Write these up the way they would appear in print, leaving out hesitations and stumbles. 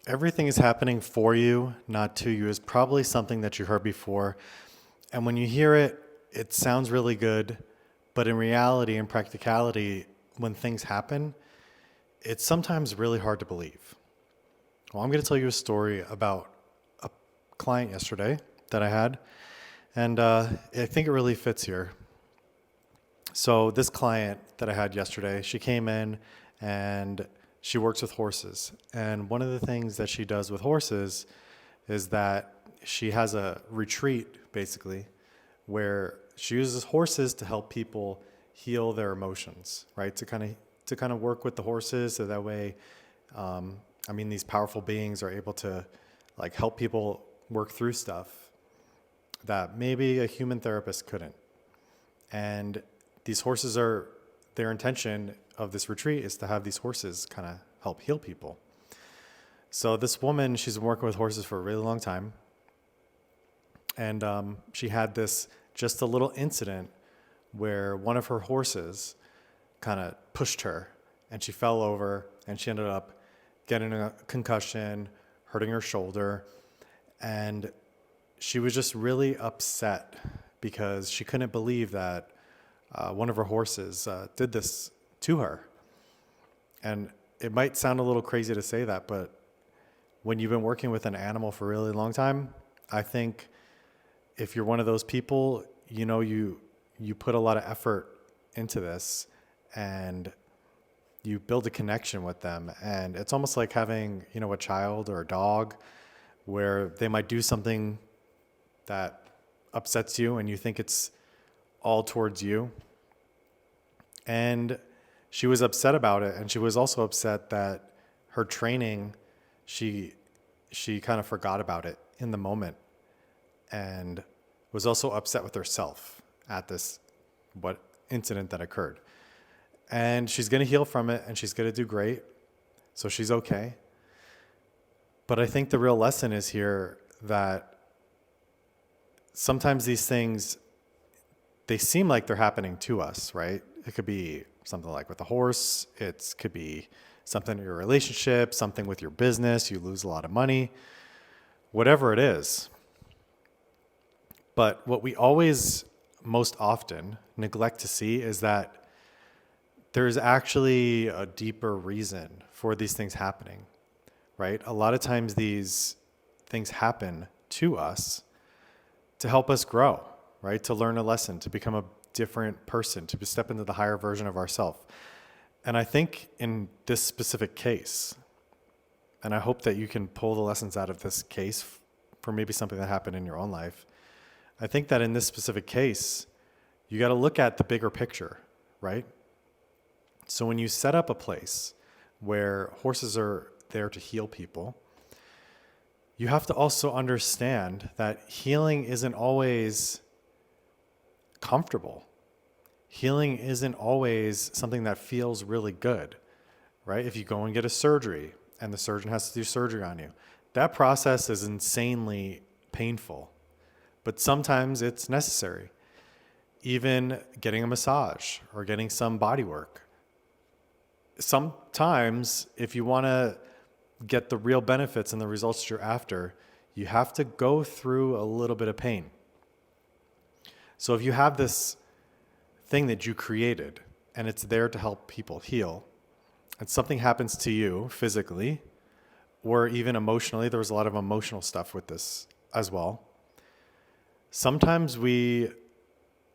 Everything is happening for you, not to you, is probably something that you heard before. And when you hear it, it sounds really good. But in reality and practicality, when things happen, it's sometimes really hard to believe. Well, I'm going to tell you a story about a client yesterday that I had. And I think it really fits here. So, this client that I had yesterday, she came in and she works with horses. And one of the things that she does with horses is that she has a retreat, basically, where she uses horses to help people heal their emotions, right? To kind of work with the horses, so that way, these powerful beings are able to like help people work through stuff that maybe a human therapist couldn't. And these horses are, their intention of this retreat is to have these horses kind of help heal people. So this woman, she's been working with horses for a really long time. And she had this, just a little incident where one of her horses kind of pushed her and she fell over and she ended up getting a concussion, hurting her shoulder. And she was just really upset because she couldn't believe that one of her horses did this to her. And it might sound a little crazy to say that, but when you've been working with an animal for a really long time, I think if you're one of those people, you put a lot of effort into this and you build a connection with them. And it's almost like having, a child or a dog where they might do something that upsets you and you think it's all towards you. And she was upset about it. And she was also upset that her training, she kind of forgot about it in the moment and was also upset with herself at this incident that occurred. And she's going to heal from it and she's going to do great. So she's okay. But I think the real lesson is here that sometimes these things, they seem like they're happening to us, right? It could be something like with a horse. It could be something in your relationship, something with your business. You lose a lot of money, whatever it is. But what we always most often neglect to see is that there's actually a deeper reason for these things happening, right? A lot of times these things happen to us to help us grow, right? To learn a lesson, to become a different person, to step into the higher version of ourselves. And I think in this specific case, and I hope that you can pull the lessons out of this case for maybe something that happened in your own life. I think that in this specific case, you got to look at the bigger picture, right? So when you set up a place where horses are there to heal people, you have to also understand that healing isn't always comfortable. Healing isn't always something that feels really good, right? If you go and get a surgery and the surgeon has to do surgery on you, that process is insanely painful, but sometimes it's necessary. Even getting a massage or getting some body work. Sometimes if you want to get the real benefits and the results that you're after, you have to go through a little bit of pain. So if you have this thing that you created and it's there to help people heal, and something happens to you physically or even emotionally, there was a lot of emotional stuff with this as well. Sometimes we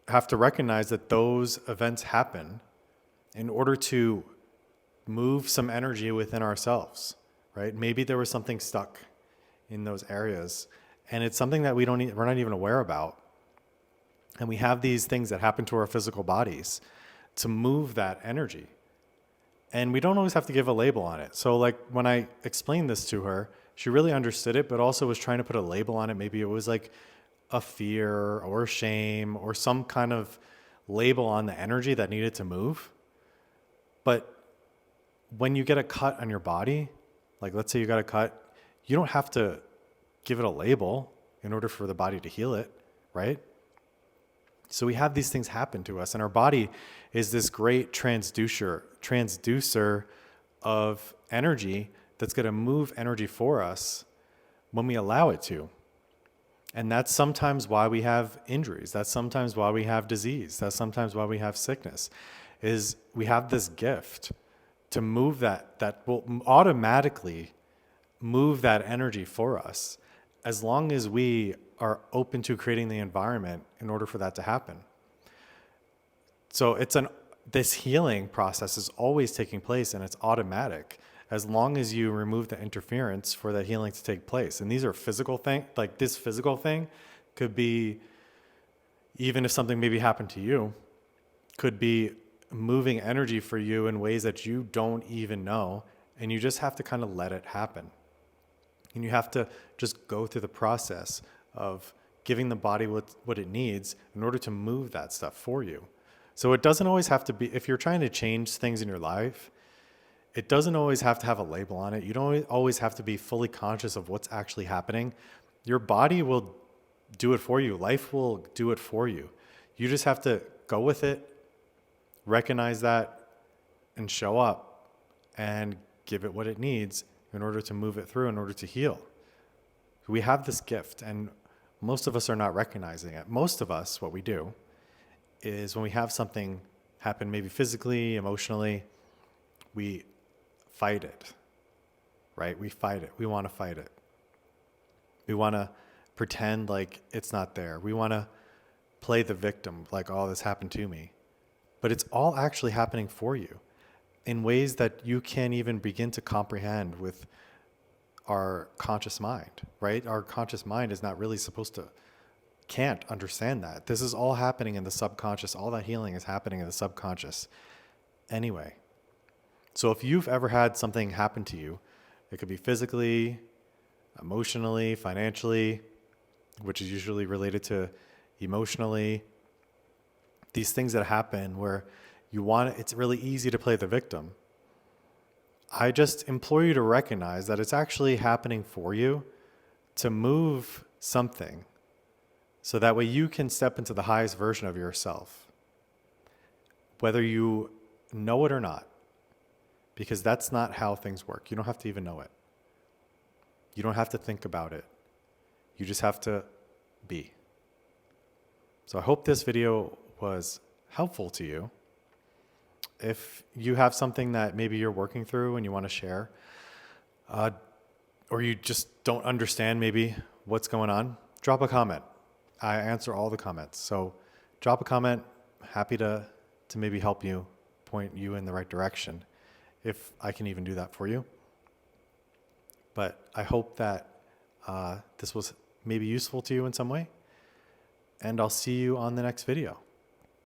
have to recognize that those events happen in order to move some energy within ourselves, right? Maybe there was something stuck in those areas and it's something that we're not even aware about. And we have these things that happen to our physical bodies to move that energy. And we don't always have to give a label on it. So like when I explained this to her, she really understood it, but also was trying to put a label on it. Maybe it was like a fear or shame or some kind of label on the energy that needed to move. But when you get a cut on your body, like let's say you got a cut, you don't have to give it a label in order for the body to heal it, right? So we have these things happen to us, and our body is this great transducer of energy that's going to move energy for us when we allow it to. And that's sometimes why we have injuries. That's sometimes why we have disease. That's sometimes why we have sickness, is we have this gift to move that will automatically move that energy for us, as long as we are open to creating the environment in order for that to happen. So this healing process is always taking place, and it's automatic as long as you remove the interference for that healing to take place. And these are physical things, like this physical thing could be, even if something maybe happened to you, could be moving energy for you in ways that you don't even know. And you just have to kind of let it happen. And you have to just go through the process of giving the body what it needs in order to move that stuff for you. So it doesn't always have to be, if you're trying to change things in your life, it doesn't always have to have a label on it. You don't always have to be fully conscious of what's actually happening. Your body will do it for you. Life will do it for you. You just have to go with it, recognize that, and show up and give it what it needs in order to move it through, in order to heal. We have this gift, and most of us are not recognizing it. Most of us, what we do is when we have something happen, maybe physically, emotionally, we fight it, right? We fight it. We want to fight it. We want to pretend like it's not there. We want to play the victim, like, oh, this happened to me. But it's all actually happening for you in ways that you can't even begin to comprehend with our conscious mind, right? Our conscious mind is not really can't understand that. This is all happening in the subconscious. All that healing is happening in the subconscious anyway. So if you've ever had something happen to you, it could be physically, emotionally, financially, which is usually related to emotionally, these things that happen where it's really easy to play the victim. I just implore you to recognize that it's actually happening for you to move something so that way you can step into the highest version of yourself, whether you know it or not. Because that's not how things work. You don't have to even know it. You don't have to think about it. You just have to be. So I hope this video was helpful to you. If you have something that maybe you're working through and you want to share, or you just don't understand maybe what's going on, drop a comment. I answer all the comments. So drop a comment. Happy to maybe help you, point you in the right direction, if I can even do that for you. But I hope that this was maybe useful to you in some way, and I'll see you on the next video.